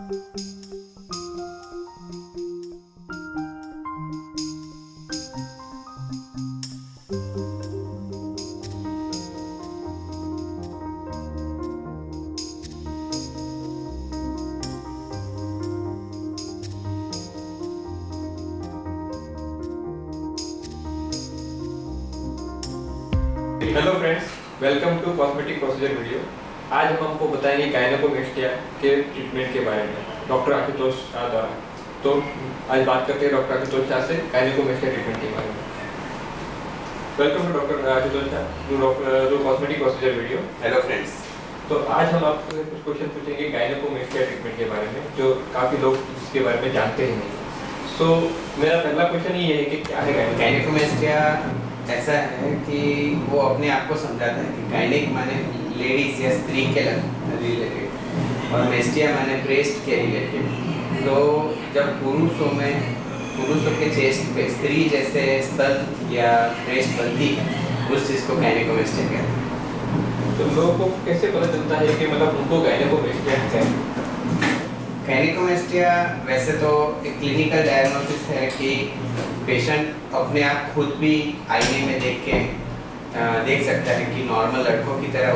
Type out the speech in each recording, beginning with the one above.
Hello friends, welcome to cosmetic procedure video. आज हम आपको बताएंगे गायनेकोमेस्टिया के ट्रीटमेंट के बारे में डॉक्टर आशुतोष शाह द्वारा। तो आज बात करते हैं डॉक्टर आशुतोष शाह से गायनेकोमेस्टिया ट्रीटमेंट के बारे में। Welcome to doctor Ashutosh Shah to cosmetic procedure video. Hello friends. तो आज हम आपसे कुछ क्वेश्चन पूछेंगे गायनेकोमेस्टिया ट्रीटमेंट के बारे में, जो काफ़ी लोग इसके बारे में जानते ही नहीं। सो मेरा पहला क्वेश्चन ये है कि क्या है गायनेकोमेस्टिया? ऐसा है कि वो अपने आप को समझाता है कि गायनिक माने लेडीज या स्त्री के रिलेटेड और मेस्टिया माने ब्रेस्ट के रिलेटेड। तो जब पुरुषों के चेस्ट पे स्त्री जैसे स्तन या ब्रेस्ट बनती है, उस चीज़ को गायनेकोमेस्टिया कहते हैं। तो लोगों को कैसे पता चलता है कि मतलब उनको गायनेकोमेस्टिया है? गायनेकोमेस्टिया वैसे तो एक क्लिनिकल डायग्नोसिस है कि पेशेंट अपने आप खुद भी आईने में देख सकता है कि नॉर्मल लड़कों की तरह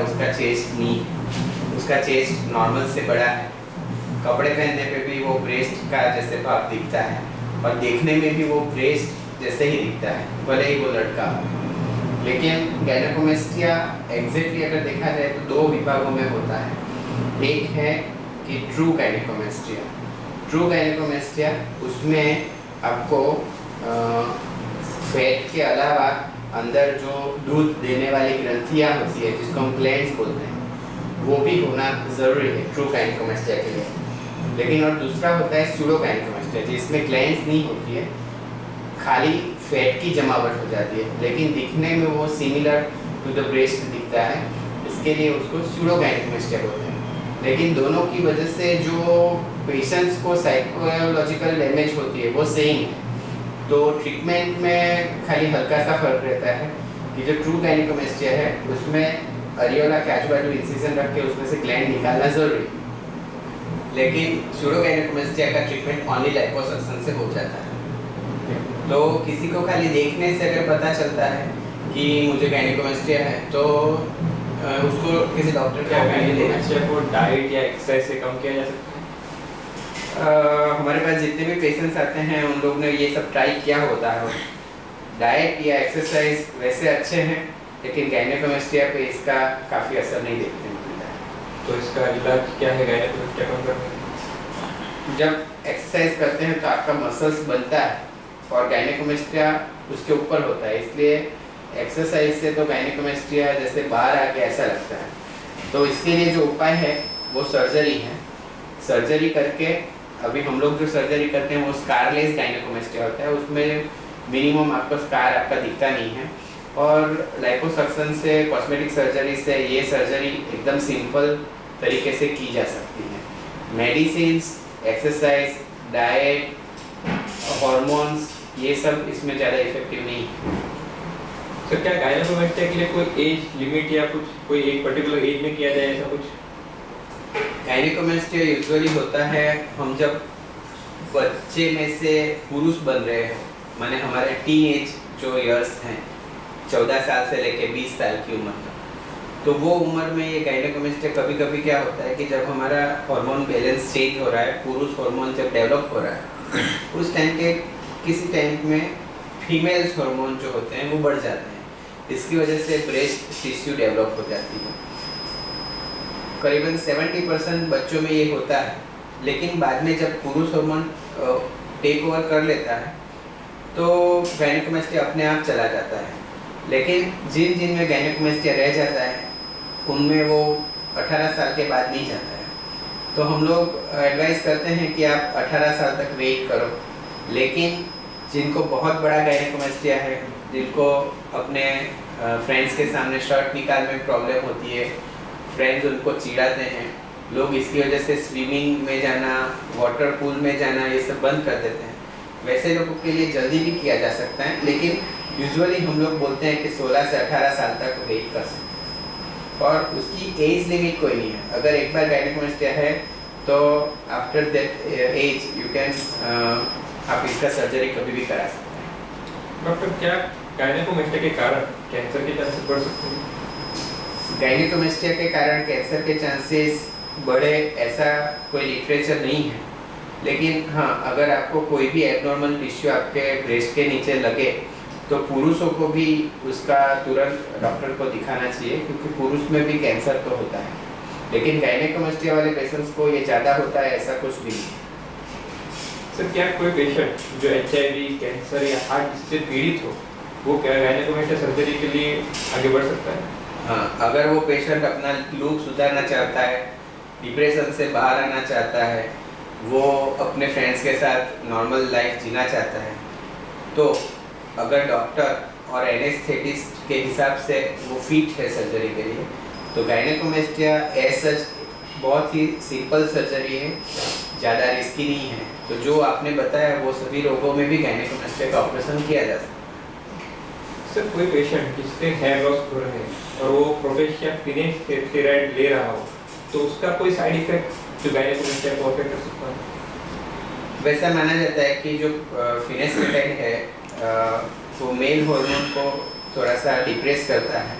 उसका चेस्ट नॉर्मल से बड़ा है। कपड़े पहनने पे भी वो ब्रेस्ट का जैसे भाव दिखता है और देखने में भी वो ब्रेस्ट जैसे ही दिखता है, भले ही वो लड़का हो। लेकिन गायनेकोमेस्टिया एग्जैक्टली अगर देखा जाए तो दो विभागों में होता है। एक है कि ट्रू गायनेकोमेस्टिया, उसमें आपको फैट के अलावा अंदर जो दूध देने वाली ग्रंथियाँ होती है, जिसको हम ग्लैंड्स बोलते हैं, वो भी होना ज़रूरी है ट्रू गायनेकोमेस्टिया के लिए। लेकिन और दूसरा होता है स्यूडो गायनेकोमेस्टिया, जिसमें ग्लैंड्स नहीं होती है, खाली फैट की जमावट हो जाती है, लेकिन दिखने में वो सिमिलर टू द ब्रेस्ट दिखता है। इसके लिए उसको स्यूडो गायनेकोमेस्टिया बोलते हैं। लेकिन दोनों की वजह से जो पेशेंट्स को साइकोलॉजिकल डैमेज होती है वो सेम है। तो ट्रीटमेंट में खाली हल्का सा फर्क रहता है कि जो ट्रू गायनेकोमेस्टिया है उसमें अरियोला के आजू बाजू इंसिजन रख के उसमें से ग्लैंड निकालना जरूरी है। लेकिन स्यूडो गायनेकोमेस्टिया का ट्रीटमेंट ओनली लाइपोसक्शन से हो जाता है। तो किसी को खाली देखने से अगर पता चलता है कि मुझे गायनेकोमेस्टिया है तो उसको किसी डॉक्टर क्या गायनेकोमेस्टिया को डाइट या एक्सरसाइज से कम किया जा सकता है? हमारे पास जितने भी पेशेंट्स आते हैं उन लोग ने ये सब ट्राई किया होता है। डाइट या एक्सरसाइज वैसे अच्छे हैं, लेकिन गायनेकोमेस्टिया पे इसका काफ़ी असर नहीं देखने को मिलता है। तो इसका इलाज क्या है गायनेकोमेस्टिया कम करने? जब एक्सरसाइज करते हैं तो आपका मसल्स बनता है और गायनेकोमेस्टिया उसके ऊपर होता है, इसलिए एक्सरसाइज से तो गायनेकोमेस्टिया जैसे बाहर आ गया ऐसा लगता है। तो इसके लिए जो उपाय है वो सर्जरी है। सर्जरी करके, अभी हम लोग जो सर्जरी करते हैं वो स्कारलेस गायनेकोमेस्टिया होता है, उसमें मिनिमम आपका स्कार आपका दिखता नहीं है। और लाइपोसक्शन से, कॉस्मेटिक सर्जरी से ये सर्जरी एकदम सिंपल तरीके से की जा सकती है। मेडिसिन्स, एक्सरसाइज, डाइट, हार्मोन्स, ये सब इसमें ज़्यादा इफेक्टिव नहीं है। तो क्या गायनेकोमेस्टिया के लिए कोई एज लिमिट या कुछ कोई एक पर्टिकुलर एज में किया जाए ऐसा कुछ? गायनेकोमेस्टिया यूजुअली होता है हम जब बच्चे में से पुरुष बन रहे हो, माने हमारे टीनेज जो इयर्स हैं 14 साल से लेके 20 साल की उम्र तक, तो वो उम्र में ये गायनेकोमेस्टिया कभी कभी क्या होता है कि जब हमारा हार्मोन बैलेंस चेंज हो रहा है, पुरुष हार्मोन जब डेवलप हो रहा है, उस टाइम के किसी टाइम में फीमेल्स हार्मोन जो होते हैं वो बढ़ जाते हैं। इसकी वजह से ब्रेस्ट टिश्यू डेवलप हो जाती है। करीबन 70% बच्चों में ये होता है, लेकिन बाद में जब पुरुष हार्मोन टेक ओवर कर लेता है तो गायनेकोमेस्टिया अपने आप चला जाता है। लेकिन जिन में गायनेकोमेस्टिया रह जाता है उनमें वो 18 साल के बाद नहीं जाता है। तो हम लोग एडवाइस करते हैं कि आप 18 साल तक वेट करो। लेकिन जिनको बहुत बड़ा गायनेकोमेस्टिया है, जिनको अपने फ्रेंड्स के सामने शर्ट निकालने में प्रॉब्लम होती है, फ्रेंड्स उनको चिढ़ाते हैं, लोग इसकी वजह से स्विमिंग में जाना, वाटर पूल में जाना ये सब बंद कर देते हैं, वैसे लोगों के लिए जल्दी भी किया जा सकता है। लेकिन यूजुअली हम लोग बोलते हैं कि 16 से 18 साल तक वेट कर सकते हैं और उसकी एज लिमिट कोई नहीं है। अगर एक बार गायनेकोमेस्टिया है तो after that as you can आप इसका सर्जरी कभी भी करा सकते हैं। डॉक्टर, क्या गायनेकोमेस्टिया के कारण कैंसर के चांसेस बढ़ सकते हैं? गायनेकोमेस्टिया के कारण कैंसर के चांसेस बढ़े ऐसा कोई लिटरेचर नहीं है, लेकिन हाँ, अगर आपको कोई भी एबनॉर्मल टिश्यू आपके ब्रेस्ट के नीचे लगे तो पुरुषों को भी उसका तुरंत डॉक्टर को दिखाना चाहिए, क्योंकि पुरुष में भी कैंसर तो होता है, लेकिन गायनेकोमेस्टिया वाले पेशेंट्स को ये ज़्यादा होता है ऐसा कुछ भी नहीं। सर, क्या कोई पेशेंट जो HIV, कैंसर या हार्ट से पीड़ित हो, वो क्या गायनेकोमेस्टिया सर्जरी के लिए आगे बढ़ सकता है? हाँ, अगर वो पेशेंट अपना लुक सुधारना चाहता है, डिप्रेशन से बाहर आना चाहता है, वो अपने फ्रेंड्स के साथ नॉर्मल लाइफ जीना चाहता है, तो अगर डॉक्टर और एनेस्थेटिस्ट के हिसाब से वो फिट है सर्जरी के लिए, तो गायनेकोमेस्टिया एज सच बहुत ही सिंपल सर्जरी है, ज़्यादा रिस्की नहीं है। तो जो आपने बताया वो सभी रोगों में भी गायनेकोमेस्टिया का ऑपरेशन किया जा सकता है। सर, कोई पेशेंट जिससे हेयर लॉस हो रहा है और वो प्रोफेशिया फिनेस्टेरॉइड ले रहा हो, तो उसका कोई साइड इफेक्ट जो गायनेकोमेस्टिया को अफेक्ट कर सकता है? वैसा माना जाता है कि जो फिनेस्टेरॉइड है वो मेल हार्मोन को थोड़ा सा डिप्रेस करता है,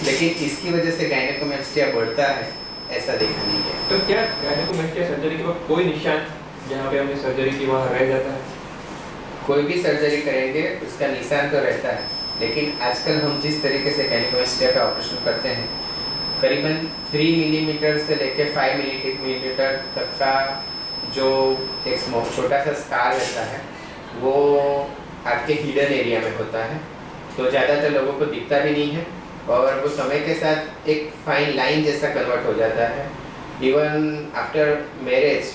लेकिन इसकी वजह से गायनेकोमेस्टिया बढ़ता है ऐसा देखा नहीं गया। तो क्या गायनेकोमेस्टिया सर्जरी के बाद कोई निशान जहाँ पे हमने सर्जरी की वहाँ रह जाता है? कोई भी सर्जरी करेंगे उसका निशान तो रहता है, लेकिन आजकल हम जिस तरीके से गायनेकोमेस्टिया का ऑपरेशन करते हैं, करीबन 3 मिलीमीटर से लेकर 5 मिलीमीटर तक का जो एक छोटा सा स्कार रहता है वो आपके हिडन एरिया में होता है, तो ज़्यादातर लोगों को दिखता भी नहीं है और वो समय के साथ एक फाइन लाइन जैसा कन्वर्ट हो जाता है। इवन आफ्टर मैरिज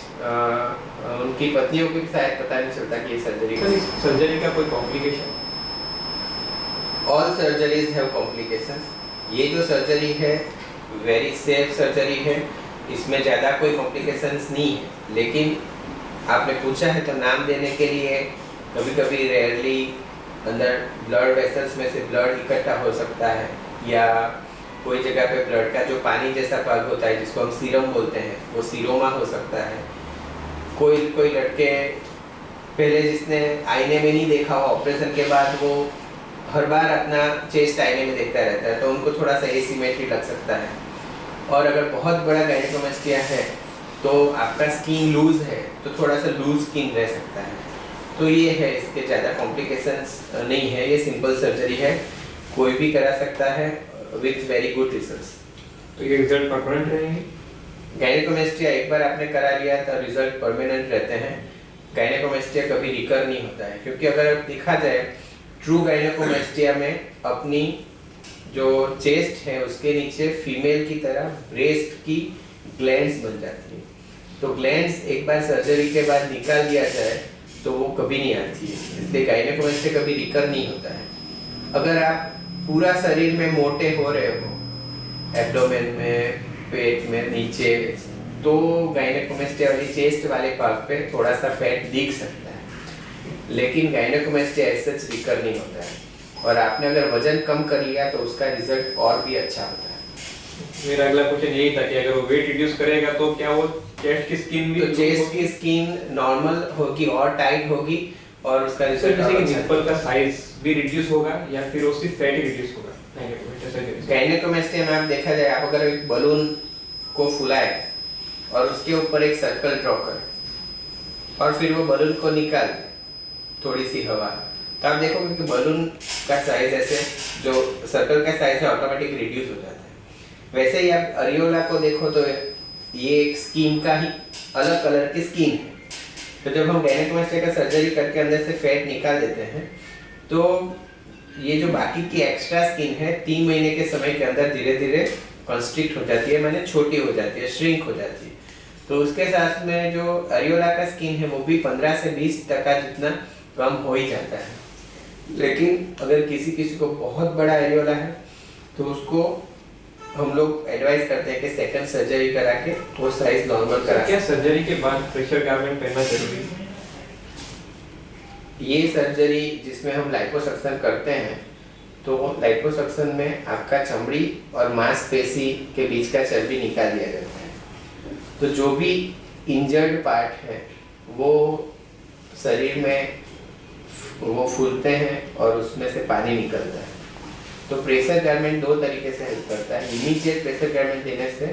उनकी पत्नियों को भी शायद पता नहीं चलता कि ये सर्जरी। सर, इस सर्जरी का कोई complication? All surgeries have complications. ये जो सर्जरी है वेरी सेफ सर्जरी है, इसमें ज़्यादा कोई कॉम्प्लिकेशंस नहीं है, लेकिन आपने पूछा है तो नाम देने के लिए कभी कभी रेयरली अंदर ब्लड वेसल्स में से ब्लड इकट्ठा हो सकता है, या कोई जगह पे ब्लड का जो पानी जैसा पग होता है जिसको हम सीरम बोलते हैं वो सीरोमा हो सकता है। कोई लड़के पहले जिसने आईने में नहीं देखा हो, ऑपरेशन के बाद वो हर बार अपना चेस्ट आईने में देखता रहता है, तो उनको थोड़ा सा एसिमेट्री लग सकता है। और अगर बहुत बड़ा गायनेकोमेस्टिया है तो आपका स्किन लूज है तो थोड़ा सा लूज स्किन रह सकता है। तो ये है, इसके ज़्यादा कॉम्प्लिकेशंस नहीं है, ये सिंपल सर्जरी है, कोई भी करा सकता है विथ वेरी गुड रिजल्ट्स। तो ये रिजल्ट परमानेंट रहेंगे? गायनेकोमेस्टिया एक बार आपने करा लिया तो रिजल्ट परमानेंट रहते हैं। गायनेकोमेस्टिया कभी रिकर नहीं होता है, क्योंकि अगर देखा जाए ट्रू गायनेकोमेस्टिया में अपनी जो चेस्ट है उसके नीचे फीमेल की तरह ब्रेस्ट की ग्लैंड्स बन जाती है, तो ग्लैंड्स एक बार सर्जरी के बाद निकाल दिया जाए तो वो कभी नहीं आती है, इसलिए गायनेकोमेस्टिया कभी रिकर नहीं होता है। अगर आप पूरा शरीर में मोटे हो रहे हो, एब्डोमेन में, पेट में, नीचे, तो गायनेकोमेस्टिया वाली चेस्ट वाले पार्ट पे थोड़ा सा फैट दिख सकता है, लेकिन गायनेकोमेस्टिया ऐसे रिकर नहीं होता है। और आपने अगर वजन कम कर लिया तो उसका रिजल्ट और भी अच्छा होता है। मेरा अगला क्वेश्चन यही था कि अगर वो वेट रिड्यूस करेगा तो क्या वो चेस्ट की स्किन भी, तो चेस्ट की स्किन नॉर्मल होगी और टाइट होगी और उसका सर रिजल्ट जैसे कि निप्पल का साइज भी रिड्यूस होगा या फिर वो सिर्फ फैट ही रिड्यूस होगा गायनेकोमेस्टिया? गायनेकोमेस्टिया में आप देखा जाए, आप अगर एक बलून को फुलाए और उसके ऊपर एक सर्कल ड्रॉ करें और फिर वो बलून को निकाल दें थोड़ी सी हवा, तो आप देखोगे कि बलून का साइज ऐसे जो सर्कल का साइज है ऑटोमेटिक रिड्यूस हो जाता है। वैसे ही आप अरियोला को देखो तो ये एक स्किन का ही अलग कलर की स्किन है, तो जब हम गायनेकोमेस्टिया का सर्जरी करके अंदर से फैट निकाल देते हैं तो ये जो बाकी की एक्स्ट्रा स्किन है 3 महीने के समय के अंदर धीरे धीरे कंस्ट्रिक्ट हो जाती है, माने छोटी हो जाती है, श्रिंक हो जाती है। तो उसके साथ में जो अरियोला का स्किन है वो भी 15 से 20% जितना कम हो ही जाता है। लेकिन अगर किसी को बहुत बड़ा एरियोला है तो उसको हम लोग एडवाइस करते हैं कि सेकंड सर्जरी करा के वो साइज नॉर्मल करा। क्या सर्जरी के बाद प्रेशर गारमेंट पहनना जरूरी है? ये सर्जरी जिसमें हम लाइपोसक्शन करते हैं तो लाइपोसक्शन में आपका चमड़ी और मांसपेशी के बीच का चर्बी निकाल दिया जाता है, तो जो भी इंजर्ड पार्ट है वो शरीर में वो फूलते हैं और उसमें से पानी निकलता है। तो प्रेशर गारमेंट दो तरीके से हेल्प करता है। इमीडिएट प्रेशर गारमेंट देने से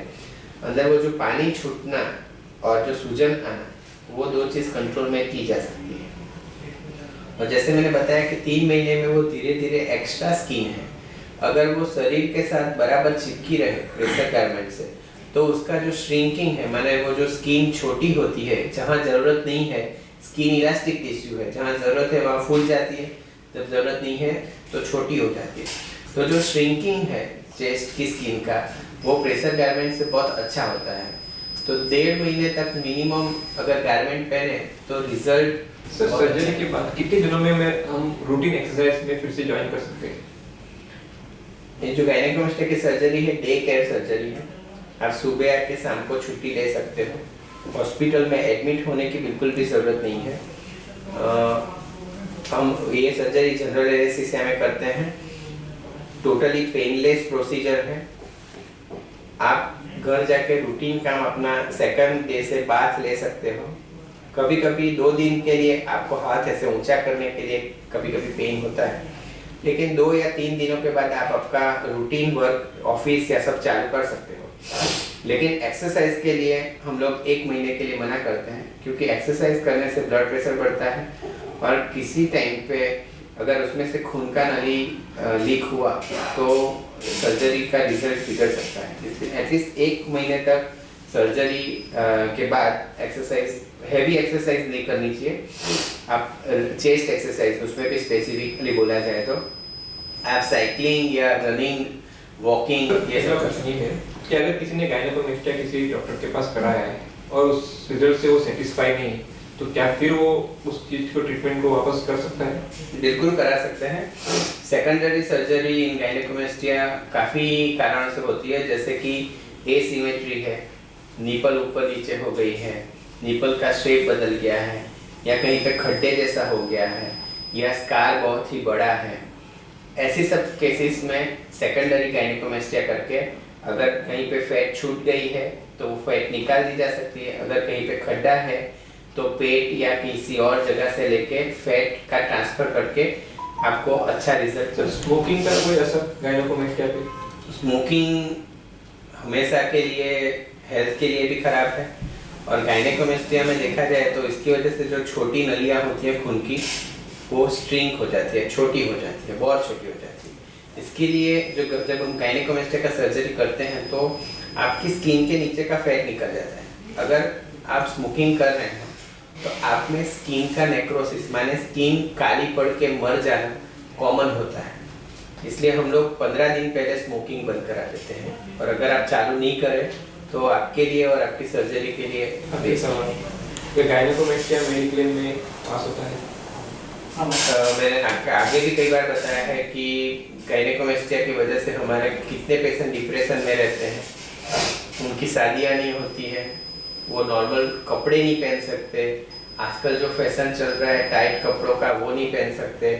अंदर वो जो पानी छूटना और जो सूजन आना, वो दो चीज़ कंट्रोल में की जा सकती है। और जैसे मैंने बताया कि 3 महीने में वो धीरे धीरे एक्स्ट्रा स्किन है, अगर वो शरीर के साथ बराबर चिपकी रहे प्रेशर गारमेंट से, तो उसका जो श्रिंकिंग है, माने वो जो स्किन छोटी होती है, जहाँ ज़रूरत नहीं है, स्किन इलास्टिक टिश्यू है, जहाँ ज़रूरत है वहाँ फूल जाती है, जब ज़रूरत नहीं है तो छोटी हो जाती है। तो जो श्रिंकिंग है चेस्ट की स्किन का, वो प्रेशर गारमेंट से बहुत अच्छा होता है। तो 1.5 महीने तक मिनिमम अगर गारमेंट पहने तो रिजल्ट। सर सर्जरी के बाद कितने दिनों में हम रूटीन एक्सरसाइज में फिर से ज्वाइन कर सकते हैं? ये जो गायनेकोमास्टिया की सर्जरी है, डे केयर सर्जरी है। आप सुबह आके शाम को छुट्टी ले सकते हो। हॉस्पिटल में एडमिट होने की बिल्कुल भी ज़रूरत नहीं है। हम ये सर्जरी जनरल एनेस्थीसिया में करते हैं। टोटली पेनलेस प्रोसीजर है। आप घर जाके रूटीन काम अपना सेकंड डे से बाथ ले सकते हो। कभी कभी 2 दिन के लिए आपको हाथ ऐसे ऊंचा करने के लिए कभी कभी पेन होता है, लेकिन 2 या 3 दिनों के बाद आप आपका रूटीन वर्क ऑफिस या सब चालू कर सकते हो। लेकिन एक्सरसाइज के लिए हम लोग 1 महीने के लिए मना करते हैं, क्योंकि एक्सरसाइज करने से ब्लड प्रेशर बढ़ता है और किसी टाइम पे अगर उसमें से खून का नली लीक हुआ तो सर्जरी का रिजल्ट बिगड़ सकता है। इसलिए एटलीस्ट 1 महीने तक सर्जरी के बाद एक्सरसाइज, हैवी एक्सरसाइज नहीं करनी चाहिए। आप चेस्ट एक्सरसाइज, उसमें भी स्पेसिफिकली बोला जाए तो आप साइकिलिंग या रनिंग, वॉकिंग, ये सब कर सकते हैं। कि अगर किसी ने गायनेकोमास्टिया किसी डॉक्टर के पास कराया है और उस रिजल्ट से वो सेटिस्फाई नहीं, तो क्या फिर वो उस चीज को, ट्रीटमेंट को वापस कर सकता है? बिल्कुल करा सकते हैं। सेकेंडरी सर्जरी इन गायनेकोमास्टिया काफ़ी कारणों से होती है, जैसे कि एसिमेट्री है, निपल ऊपर नीचे हो गई है, निपल का शेप बदल गया है, या कहीं पे खड्डे जैसा हो गया है, या स्कार बहुत ही बड़ा है। ऐसी सब केसेस में सेकेंडरी गायनेकोमास्टिया करके अगर कहीं पे फैट छूट गई है तो वो फैट निकाल दी जा सकती है। अगर कहीं पे खड्डा है तो पेट या किसी और जगह से लेके फैट का ट्रांसफर करके आपको अच्छा रिजल्ट। स्मोकिंग का कोई असर गायनेकोमास्टिया पे? स्मोकिंग हमेशा के लिए हेल्थ के लिए भी खराब है, और गायनेकोमास्टिया में देखा जाए तो इसकी वजह से जो छोटी नलियाँ होती हैं खून की, वो स्ट्रिंक हो जाती है, छोटी हो जाती है, बहुत छोटी हो जाती है। इसके लिए जब हम गायनेकोमास्टिया का सर्जरी करते हैं तो आपकी स्किन के नीचे का फैट निकल जाता है। अगर आप स्मोकिंग कर रहे हैं तो आप में स्किन का नेक्रोसिस, माने स्किन काली पड़ के मर जाना कॉमन होता है। इसलिए हम लोग 15 दिन पहले स्मोकिंग बंद करा देते हैं, और अगर आप चालू नहीं करें तो आपके लिए और आपकी सर्जरी के लिए अभी सवाल, गायनेकोमास्टिया मेडिक्लेम में पास होता है? मैंने आगे भी कई बार बताया है कि गायनेकोमास्टिया की वजह से हमारे कितने पेशेंट डिप्रेशन में रहते हैं, उनकी शादियाँ नहीं होती है, वो नॉर्मल कपड़े नहीं पहन सकते, आजकल जो फैशन चल रहा है टाइट कपड़ों का वो नहीं पहन सकते,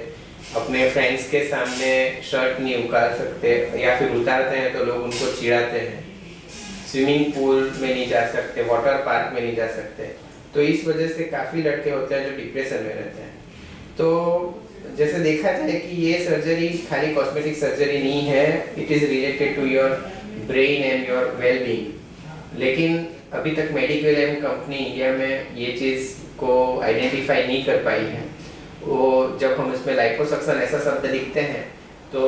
अपने फ्रेंड्स के सामने शर्ट नहीं उतार सकते, या फिर उतारते हैं तो लोग उनको चिढ़ाते हैं, स्विमिंग पूल में नहीं जा सकते, वाटर पार्क में नहीं जा सकते। तो इस वजह से काफ़ी लड़के होते हैं जो डिप्रेशन में रहते हैं। तो जैसे देखा जाए कि ये सर्जरी खाली कॉस्मेटिक सर्जरी नहीं है, it is related to your brain and your well being. लेकिन अभी तक मेडिक्लेम कंपनी इंडिया में ये चीज़ को आइडेंटिफाई नहीं कर पाई है। वो जब हम इसमें लाइपोसक्शन ऐसा शब्द लिखते हैं तो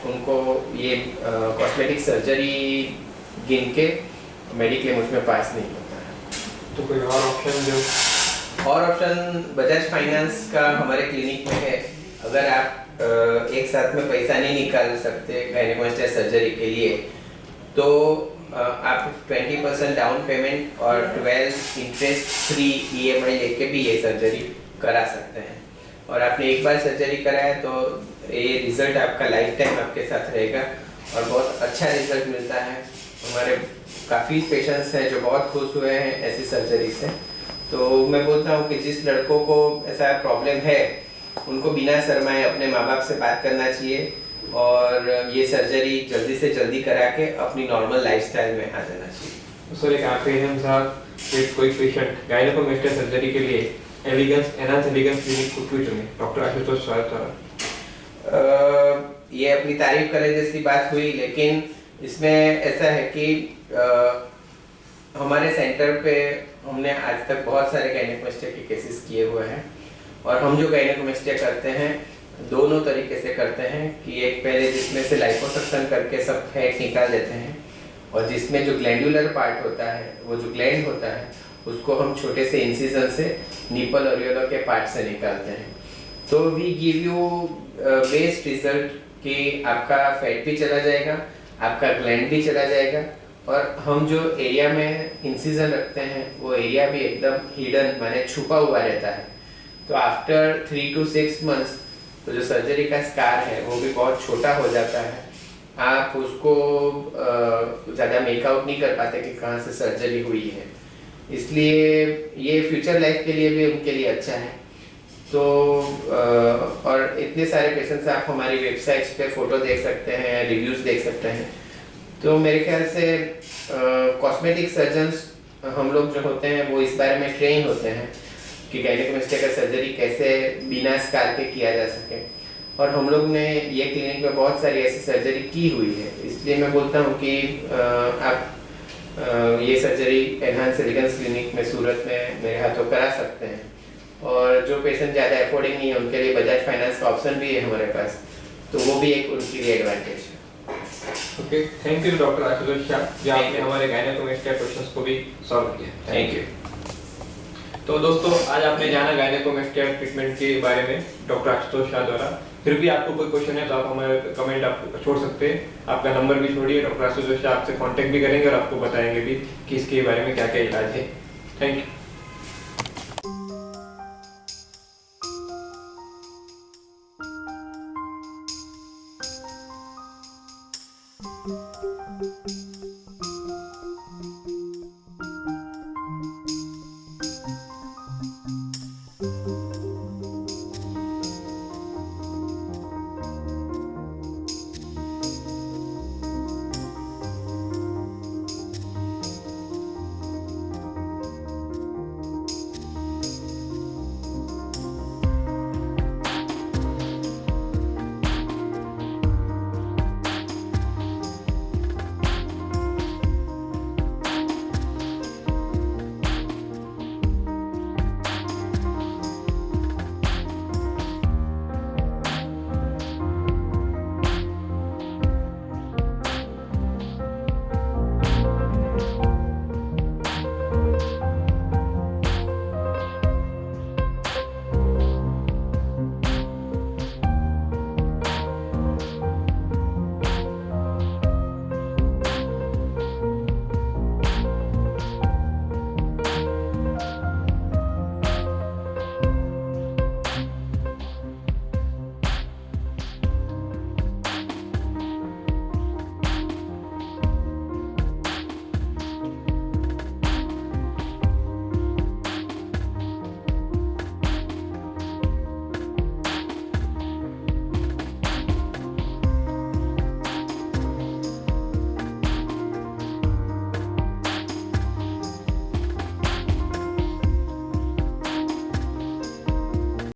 उनको ये कॉस्मेटिक सर्जरी गिन के मेडिक्लेम उसमें पास नहीं होता है। तो कोई और ऑप्शन जो? और ऑप्शन बजाज फाइनेंस का हमारे क्लिनिक में है। अगर आप एक साथ में पैसा नहीं निकाल सकते गायनेकोमास्टिया सर्जरी के लिए, तो आप 20% डाउन पेमेंट और 12 इंटरेस्ट फ्री EMI लेके भी ये सर्जरी करा सकते हैं। और आपने एक बार सर्जरी कराया तो ये रिजल्ट आपका लाइफ टाइम आपके साथ रहेगा, और बहुत अच्छा रिजल्ट मिलता है। हमारे काफ़ी पेशेंट्स हैं जो बहुत खुश हुए हैं ऐसी सर्जरी से। तो मैं बोलता हूँ कि जिस लड़कों को ऐसा प्रॉब्लम है उनको बिना शर्माए अपने माँ बाप से बात करना चाहिए, और ये सर्जरी जल्दी से जल्दी करा के अपनी नॉर्मल लाइफस्टाइल में आ जाना चाहिए। सर एक आखिरी हम साहब कोई पेशेंट गायनेकोमेस्टिया सर्जरी के लिए एनहांस एलिगेंस क्लिनिक को क्यों चुने? डॉक्टर आशुतोष शाह द्वारा। ये अपनी तारीफ करने जैसी बात हुई, लेकिन इसमें ऐसा है कि हमारे सेंटर पे हमने आज तक बहुत सारे गायनेकोमेस्टिया के केसेस किए हुए हैं, और हम जो गायनेकोमेस्टिया करते हैं दोनों तरीके से करते हैं कि एक पहले जिसमें से लाइपोसक्शन करके सब फैट निकाल देते हैं, और जिसमें जो ग्लैंडुलर पार्ट होता है, वो जो ग्लैंड होता है, उसको हम छोटे से इंसिजन से निपल और के पार्ट से निकालते हैं। तो we give you best result कि आपका फैट भी चला जाएगा, आपका ग्लैंड भी चला जाएगा, और हम जो एरिया में इंसिजन रखते हैं वो एरिया भी एकदम हिडन माने छुपा हुआ रहता है। तो आफ्टर 3 to 6 months तो जो सर्जरी का स्कार है वो भी बहुत छोटा हो जाता है। आप उसको ज़्यादा मेकआउट नहीं कर पाते कि कहाँ से सर्जरी हुई है, इसलिए ये फ्यूचर लाइफ के लिए भी उनके लिए अच्छा है। तो और इतने सारे पेशेंट्स आप हमारी वेबसाइट्स पे फ़ोटो देख सकते हैं, रिव्यूज़ देख सकते हैं। तो मेरे ख्याल से कॉस्मेटिक सर्जन्स हम लोग जो होते हैं वो इस बारे में ट्रेन होते हैं कि गायनेकोमेस्टिया का सर्जरी कैसे बिना स्कार के किया जा सके, और हम लोग ने ये क्लिनिक में बहुत सारी ऐसी सर्जरी की हुई है। इसलिए मैं बोलता हूँ कि आप ये सर्जरी एनहांस एलिगेंस क्लिनिक में सूरत में मेरे हाथों करा सकते हैं, और जो पेशेंट ज़्यादा अफोर्डिंग नहीं है उनके लिए बजाज फाइनेंस का ऑप्शन भी है हमारे पास, तो वो भी एक उनके लिए एडवांटेज है। Okay, thank you doctor Ashutosh Shah, जो आपने हमारे गायनेकोमेस्टिया क्वेश्चंस को भी सॉल्व किया। Thank you. तो दोस्तों आज आपने जाना गायनेकोमेस्टिया ट्रीटमेंट के बारे में डॉक्टर आशुतोष शाह द्वारा। फिर भी आपको कोई क्वेश्चन है तो आप हमारे कमेंट आप छोड़ सकते हैं, आपका नंबर भी छोड़िए, डॉक्टर आशुतोष शाह आपसे कांटेक्ट भी करेंगे और आपको बताएंगे भी कि इसके बारे में क्या क्या इलाज है। Thank you.